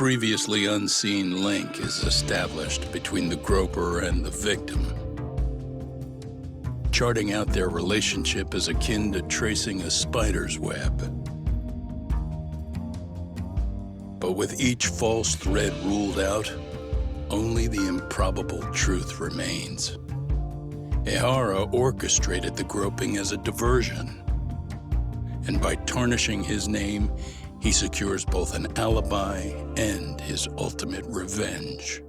previously unseen link is established between the groper and the victim. Charting out their relationship is akin to tracing a spider's web. But with each false thread ruled out, only the improbable truth remains. Ehara orchestrated the groping as a diversion, and by tarnishing his name, he secures both an alibi and his ultimate revenge.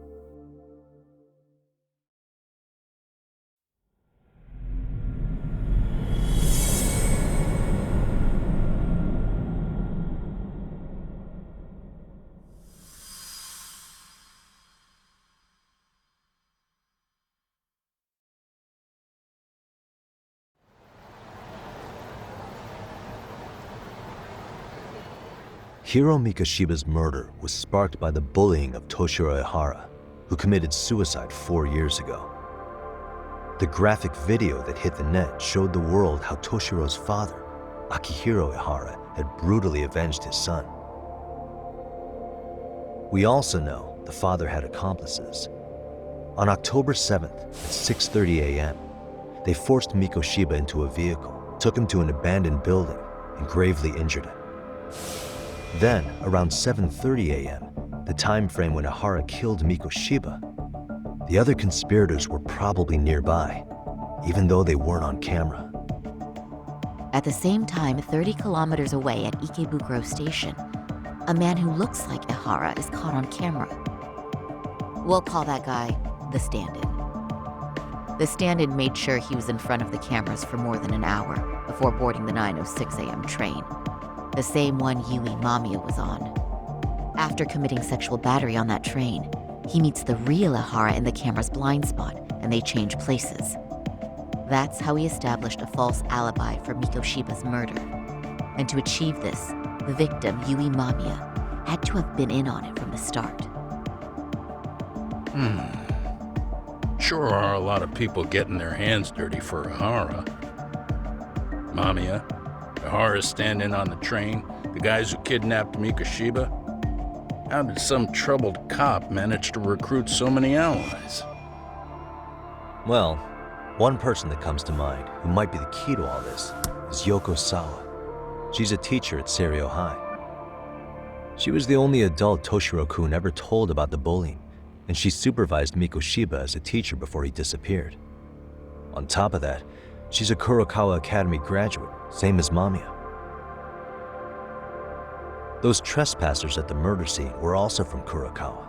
Hiro Mikoshiba's murder was sparked by the bullying of Toshiro Ehara, who committed suicide 4 years ago. The graphic video that hit the net showed the world how Toshiro's father, Akihiro Ehara, had brutally avenged his son. We also know the father had accomplices. On October 7th at 6:30 a.m., they forced Mikoshiba into a vehicle, took him to an abandoned building, and gravely injured him. Then, around 7:30 a.m., the time frame when Ehara killed Mikoshiba, the other conspirators were probably nearby, even though they weren't on camera. At the same time, 30 kilometers away at Ikebukuro Station, a man who looks like Ehara is caught on camera. We'll call that guy the stand-in. The stand-in made sure he was in front of the cameras for more than an hour before boarding the 9:06 a.m. train, the same one Yui Mamiya was on. After committing sexual battery on that train, he meets the real Ehara in the camera's blind spot, and they change places. That's how he established a false alibi for Mikoshiba's murder. And to achieve this, the victim, Yui Mamiya, had to have been in on it from the start. Sure are a lot of people getting their hands dirty for Ehara. Mamiya, Ehara's stand-in on the train, the guys who kidnapped Mikoshiba. How did some troubled cop manage to recruit so many allies? Well, one person that comes to mind who might be the key to all this is Yoko Sawa. She's a teacher at Seiryo High. She was the only adult Toshiro-kun ever told about the bullying, and she supervised Mikoshiba as a teacher before he disappeared. On top of that, she's a Kurokawa Academy graduate, same as Mamiya. Those trespassers at the murder scene were also from Kurokawa.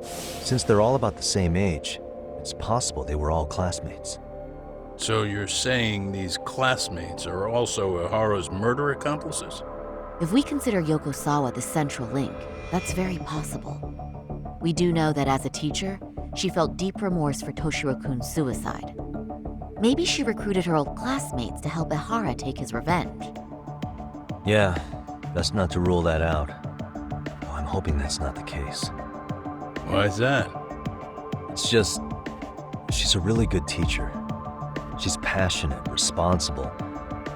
Since they're all about the same age, it's possible they were all classmates. So you're saying these classmates are also Ehara's murder accomplices? If we consider Yoko Sawa the central link, that's very possible. We do know that as a teacher, she felt deep remorse for Toshiro-kun's suicide. Maybe she recruited her old classmates to help Ehara take his revenge. Yeah, best not to rule that out. Though I'm hoping that's not the case. Why's that? It's just, she's a really good teacher. She's passionate, responsible.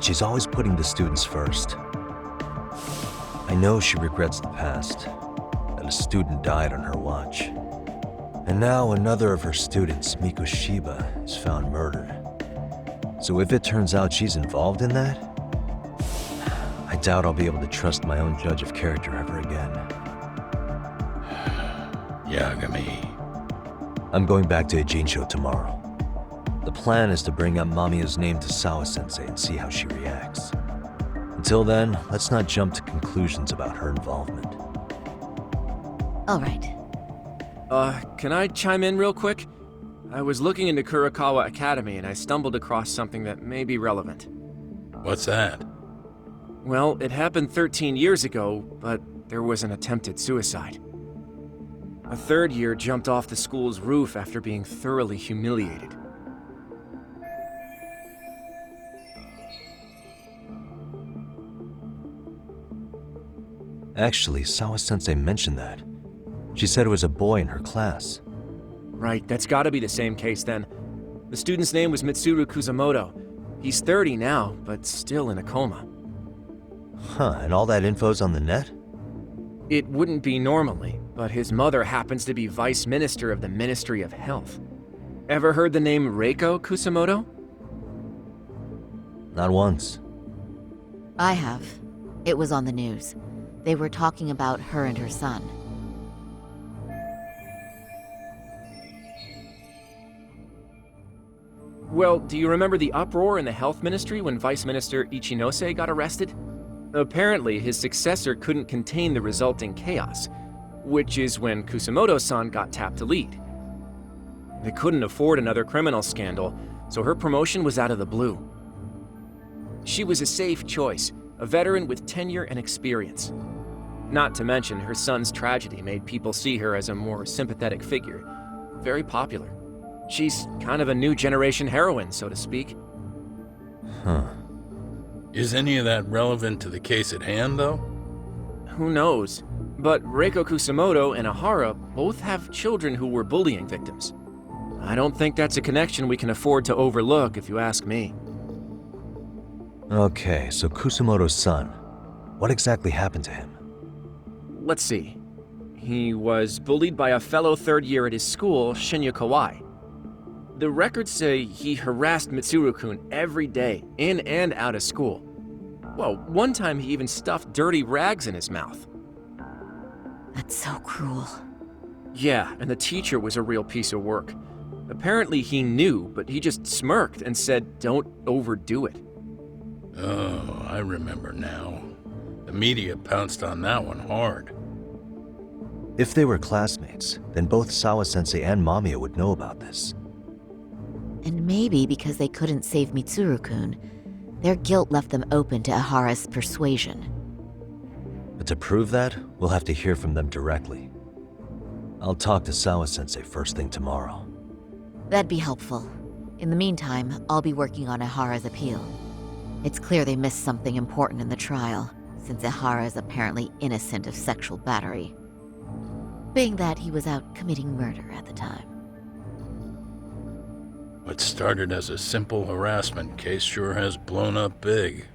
She's always putting the students first. I know she regrets the past, that a student died on her watch. And now another of her students, Mikoshiba, is found murdered. So if it turns out she's involved in that, I doubt I'll be able to trust my own judge of character ever again. Yagami. I'm going back to Ijincho tomorrow. The plan is to bring up Mamiya's name to Sawa-sensei and see how she reacts. Until then, let's not jump to conclusions about her involvement. All right. Can I chime in real quick? I was looking into Kurokawa Academy and I stumbled across something that may be relevant. What's that? Well, it happened 13 years ago, but there was an attempted suicide. A third year jumped off the school's roof after being thoroughly humiliated. Actually, Sawa-sensei mentioned that. She said it was a boy in her class. Right, that's gotta be the same case then. The student's name was Mitsuru Kusamoto. He's 30 now, but still in a coma. Huh, and all that info's on the net? It wouldn't be normally, but his mother happens to be Vice Minister of the Ministry of Health. Ever heard the name Reiko Kusamoto? Not once. I have. It was on the news. They were talking about her and her son. Well, do you remember the uproar in the health ministry when Vice Minister Ichinose got arrested? Apparently, his successor couldn't contain the resulting chaos, which is when Kusamoto-san got tapped to lead. They couldn't afford another criminal scandal, so her promotion was out of the blue. She was a safe choice, a veteran with tenure and experience. Not to mention, her son's tragedy made people see her as a more sympathetic figure. Very popular. She's kind of a new generation heroine, so to speak. Huh. Is any of that relevant to the case at hand, though? Who knows? But Reiko Kusamoto and Ahara both have children who were bullying victims. I don't think that's a connection we can afford to overlook, if you ask me. Okay, so Kusamoto's son. What exactly happened to him? Let's see. He was bullied by a fellow third year at his school, Shinya Kawai. The records say he harassed Mitsuru-kun every day, in and out of school. Well, one time he even stuffed dirty rags in his mouth. That's so cruel. Yeah, and the teacher was a real piece of work. Apparently he knew, but he just smirked and said, "Don't overdo it." Oh, I remember now. The media pounced on that one hard. If they were classmates, then both Sawa-sensei and Mamiya would know about this. And maybe because they couldn't save Mitsuru-kun, their guilt left them open to Ahara's persuasion. But to prove that, we'll have to hear from them directly. I'll talk to Sawa-sensei first thing tomorrow. That'd be helpful. In the meantime, I'll be working on Ahara's appeal. It's clear they missed something important in the trial, since Ahara is apparently innocent of sexual battery, being that he was out committing murder at the time. What started as a simple harassment case sure has blown up big.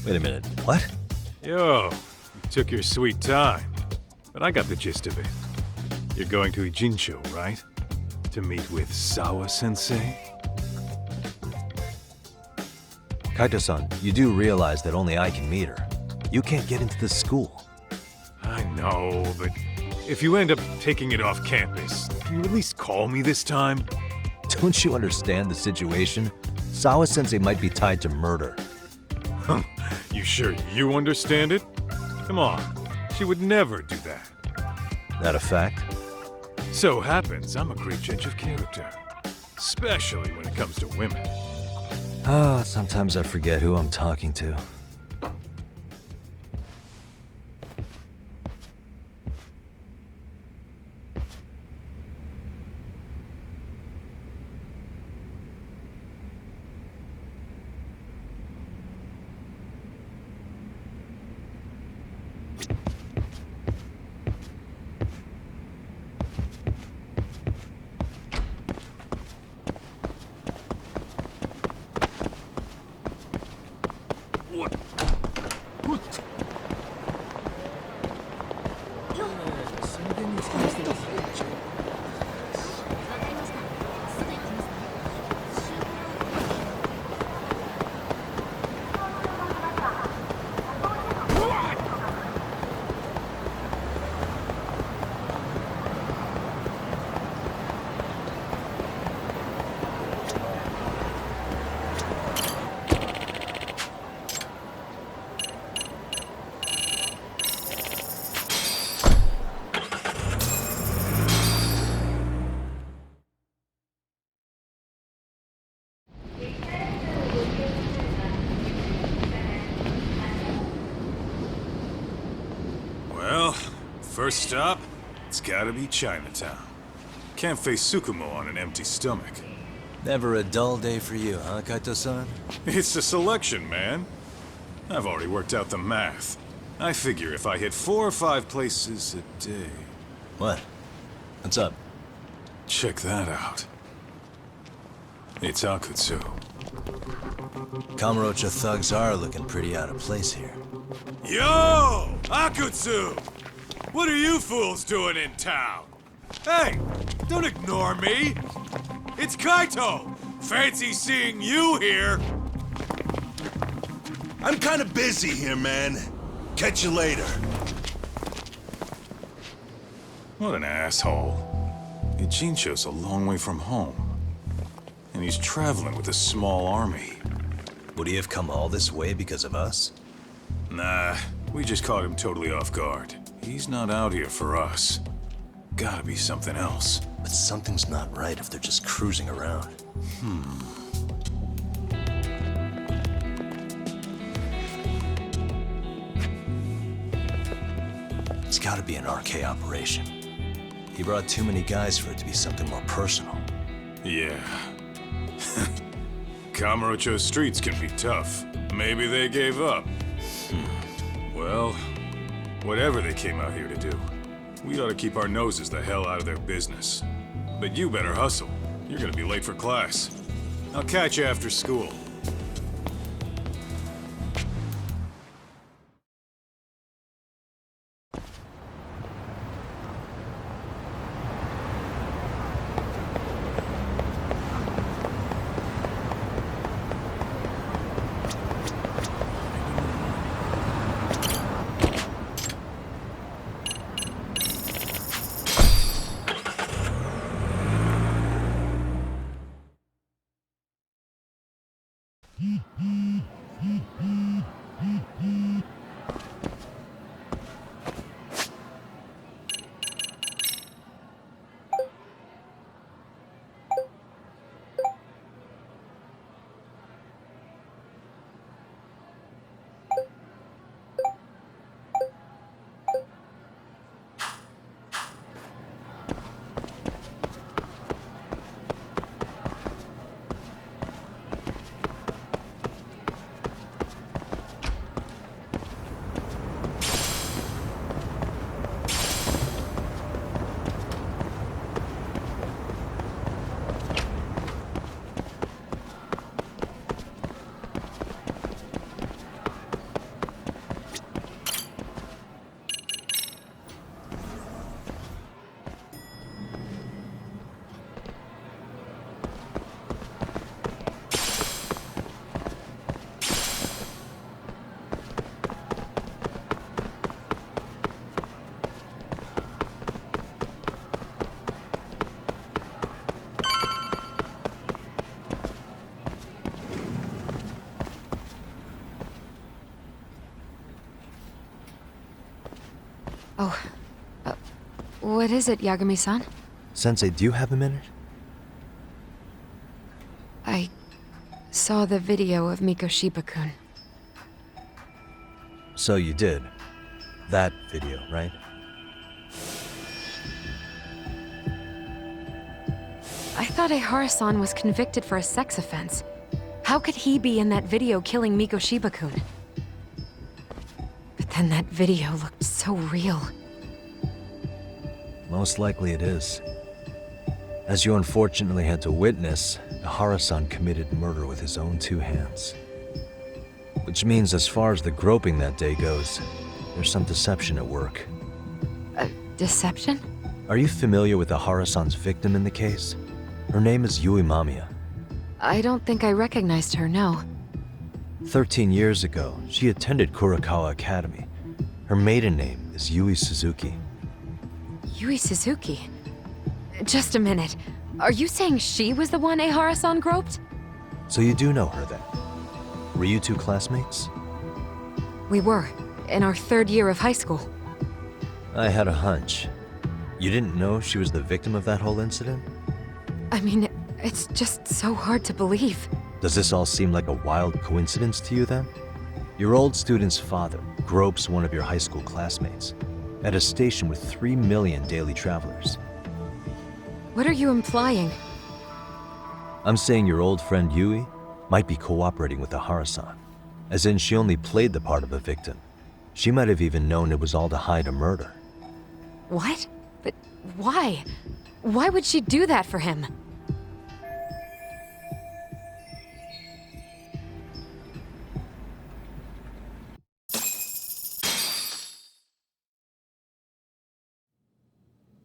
Wait a minute, what? Yo, you took your sweet time, but I got the gist of it. You're going to Ijincho, right? To meet with Sawa-sensei? Kaito-san, you do realize that only I can meet her. You can't get into this school. I know, but if you end up taking it off campus, can you at least call me this time? Don't you understand the situation? Sawa-sensei might be tied to murder. You sure you understand it? Come on, she would never do that. That a fact? So happens I'm a great judge of character, especially when it comes to women. Sometimes I forget who I'm talking to. Well, first stop, it's gotta be Chinatown. Can't face Tsukumo on an empty stomach. Never a dull day for you, huh, Kaito-san? It's the selection, man. I've already worked out the math. I figure if I hit 4 or 5 places a day... What? What's up? Check that out. It's Akutsu. Kamurocho thugs are looking pretty out of place here. Yo! Akutsu! What are you fools doing in town? Hey! Don't ignore me! It's Kaito! Fancy seeing you here! I'm kinda busy here, man. Catch you later. What an asshole. Ijincho's a long way from home. And he's traveling with a small army. Would he have come all this way because of us? Nah, we just caught him totally off guard. He's not out here for us. Gotta be something else. But something's not right if they're just cruising around. It's gotta be an RK operation. He brought too many guys for it to be something more personal. Yeah. Kamurocho streets can be tough. Maybe they gave up. Well, whatever they came out here to do, we ought to keep our noses the hell out of their business. But you better hustle. You're gonna be late for class. I'll catch you after school. Oh, what is it, Yagami-san? Sensei, do you have a minute? I saw the video of Mikoshiba-kun. So you did. That video, right? I thought Ehara-san was convicted for a sex offense. How could he be in that video killing Mikoshiba-kun? But then that video looked so real. Most likely it is. As you unfortunately had to witness, Ehara-san committed murder with his own two hands. Which means as far as the groping that day goes, there's some deception at work. Deception? Are you familiar with Ehara-san's victim in the case? Her name is Yui Mamiya. I don't think I recognized her, no. 13 years ago, she attended Kurakawa Academy. Her maiden name is Yui Suzuki. Yui Suzuki? Just a minute. Are you saying she was the one Ehara-san groped? So you do know her then? Were you two classmates? We were, in our 3rd year of high school. I had a hunch. You didn't know she was the victim of that whole incident? I mean, it's just so hard to believe. Does this all seem like a wild coincidence to you then? Your old student's father gropes one of your high school classmates at a station with 3 million daily travelers. What are you implying? I'm saying your old friend Yui might be cooperating with Ehara-san, as in she only played the part of a victim. She might have even known it was all to hide a murder. What? But why? Why would she do that for him?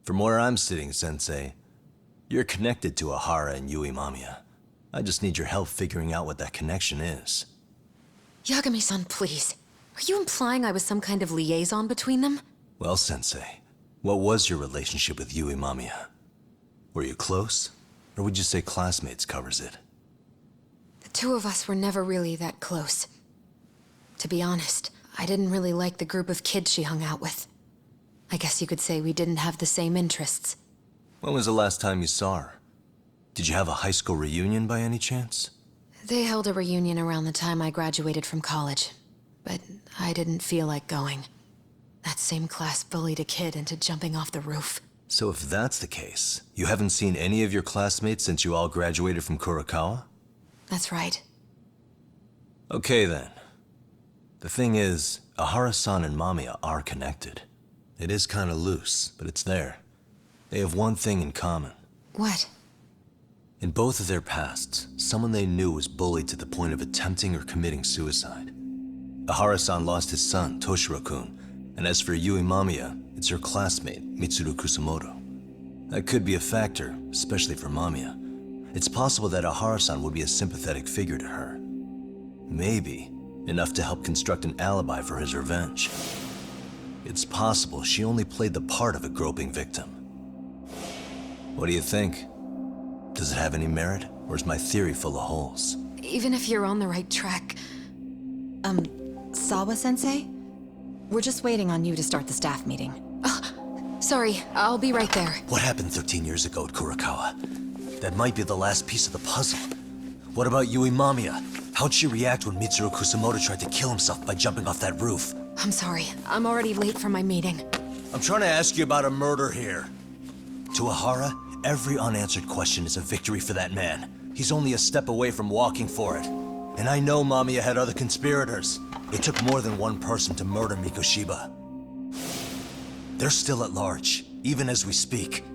From where I'm sitting, Sensei, you're connected to Ehara and Yui Mamiya. I just need your help figuring out what that connection is. Yagami-san, please. Are you implying I was some kind of liaison between them? Well, Sensei, what was your relationship with Yui Mamiya? Were you close? Or would you say classmates covers it? The two of us were never really that close. To be honest, I didn't really like the group of kids she hung out with. I guess you could say we didn't have the same interests. When was the last time you saw her? Did you have a high school reunion by any chance? They held a reunion around the time I graduated from college, but I didn't feel like going. That same class bullied a kid into jumping off the roof. So if that's the case, you haven't seen any of your classmates since you all graduated from Kurakawa? That's right. Okay then. The thing is, Ehara-san and Mamiya are connected. It is kinda loose, but it's there. They have one thing in common. What? In both of their pasts, someone they knew was bullied to the point of attempting or committing suicide. Ehara-san lost his son, Toshiro-kun, and as for Yui Mamiya, it's her classmate, Mitsuru Kusamoto. That could be a factor, especially for Mamiya. It's possible that Ehara-san would be a sympathetic figure to her. Maybe enough to help construct an alibi for his revenge. It's possible she only played the part of a groping victim. What do you think? Does it have any merit, or is my theory full of holes? Even if you're on the right track... Sawa-sensei? We're just waiting on you to start the staff meeting. Sorry, I'll be right there. What happened 13 years ago at Kurakawa? That might be the last piece of the puzzle. What about Yui Mamiya? How'd she react when Mitsuru Kusamoto tried to kill himself by jumping off that roof? I'm sorry, I'm already late for my meeting. I'm trying to ask you about a murder here. To Ehara, every unanswered question is a victory for that man. He's only a step away from walking for it. And I know Mamiya had other conspirators. It took more than one person to murder Mikoshiba. They're still at large, even as we speak.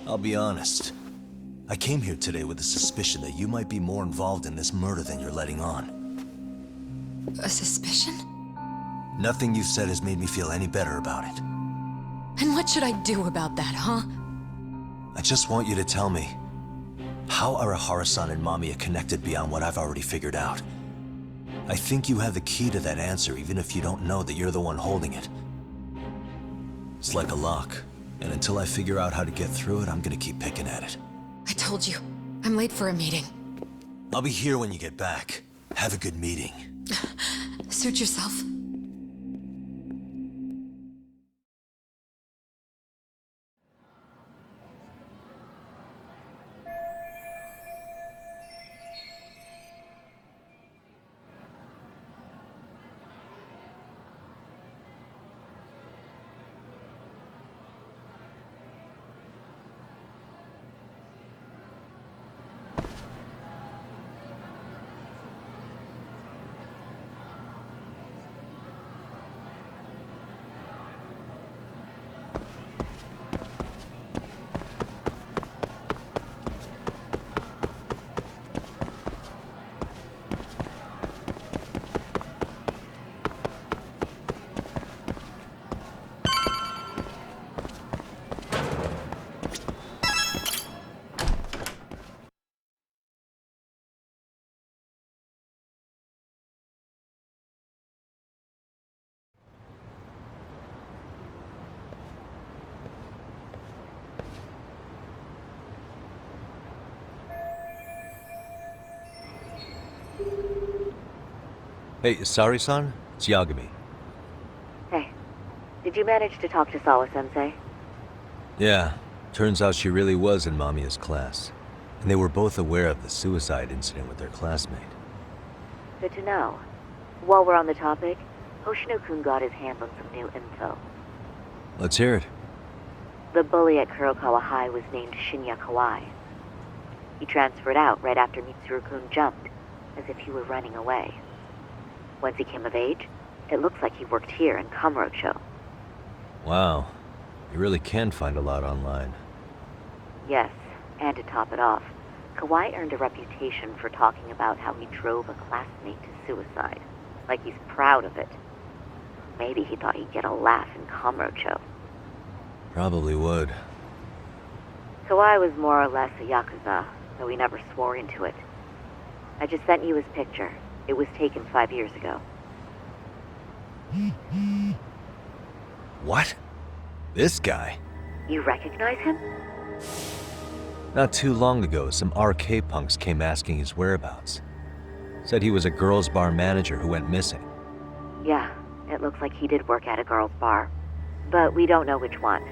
I'll be honest. I came here today with the suspicion that you might be more involved in this murder than you're letting on. A suspicion? Nothing you've said has made me feel any better about it. And what should I do about that, huh? I just want you to tell me, how are Ehara-san and Mamiya connected beyond what I've already figured out? I think you have the key to that answer, even if you don't know that you're the one holding it. It's like a lock, and until I figure out how to get through it, I'm gonna keep picking at it. I told you, I'm late for a meeting. I'll be here when you get back. Have a good meeting. Suit yourself. Hey, Sari-san? It's Yagami. Hey, did you manage to talk to Sawa-sensei? Yeah, turns out she really was in Mamiya's class. And they were both aware of the suicide incident with their classmate. Good to know. While we're on the topic, Hoshino-kun got his hands on some new info. Let's hear it. The bully at Kurokawa High was named Shinya Kawai. He transferred out right after Mitsuru-kun jumped, as if he were running away. Once he came of age, it looks like he worked here in Kamurocho. Wow, you really can find a lot online. Yes, and to top it off, Kawai earned a reputation for talking about how he drove a classmate to suicide. Like he's proud of it. Maybe he thought he'd get a laugh in Kamurocho. Probably would. Kawai was more or less a Yakuza, though he never swore into it. I just sent you his picture. It was taken 5 years ago. What? This guy? You recognize him? Not too long ago, some RK punks came asking his whereabouts. Said he was a girls' bar manager who went missing. Yeah, it looks like he did work at a girls' bar. But we don't know which one.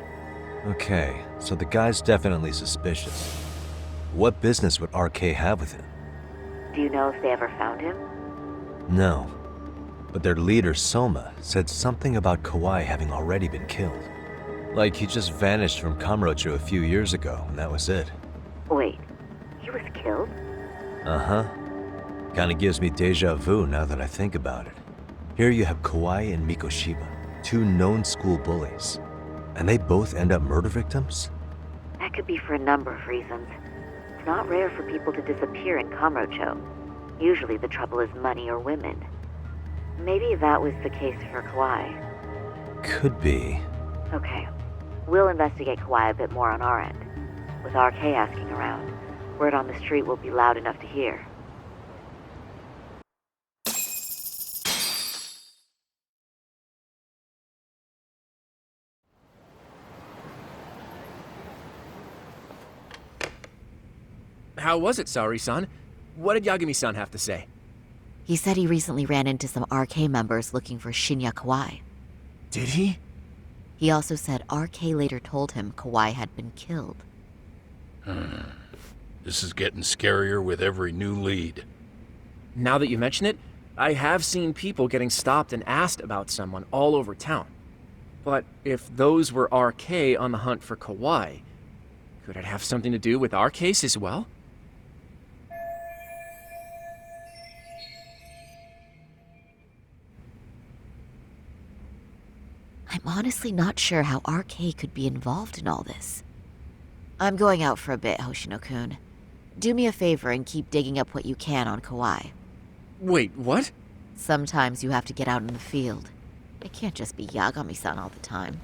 Okay, so the guy's definitely suspicious. What business would RK have with him? Do you know if they ever found him? No. But their leader, Soma, said something about Kawai having already been killed. Like he just vanished from Kamurocho a few years ago, and that was it. Wait, he was killed? Uh-huh. Kinda gives me deja vu now that I think about it. Here you have Kawai and Mikoshiba, two known school bullies. And they both end up murder victims? That could be for a number of reasons. It's not rare for people to disappear in Kamurocho. Usually the trouble is money or women. Maybe that was the case for Kawai. Could be. Okay. We'll investigate Kawai a bit more on our end. With RK asking around, word on the street will be loud enough to hear. How was it, Saori-san? What did Yagami-san have to say? He said he recently ran into some RK members looking for Shinya Kawai. Did he? He also said RK later told him Kawai had been killed. This is getting scarier with every new lead. Now that you mention it, I have seen people getting stopped and asked about someone all over town. But if those were RK on the hunt for Kawai, could it have something to do with our case as well? I'm honestly not sure how RK could be involved in all this. I'm going out for a bit, Hoshino-kun. Do me a favor and keep digging up what you can on Kawai. Wait, what? Sometimes you have to get out in the field. It can't just be Yagami-san all the time.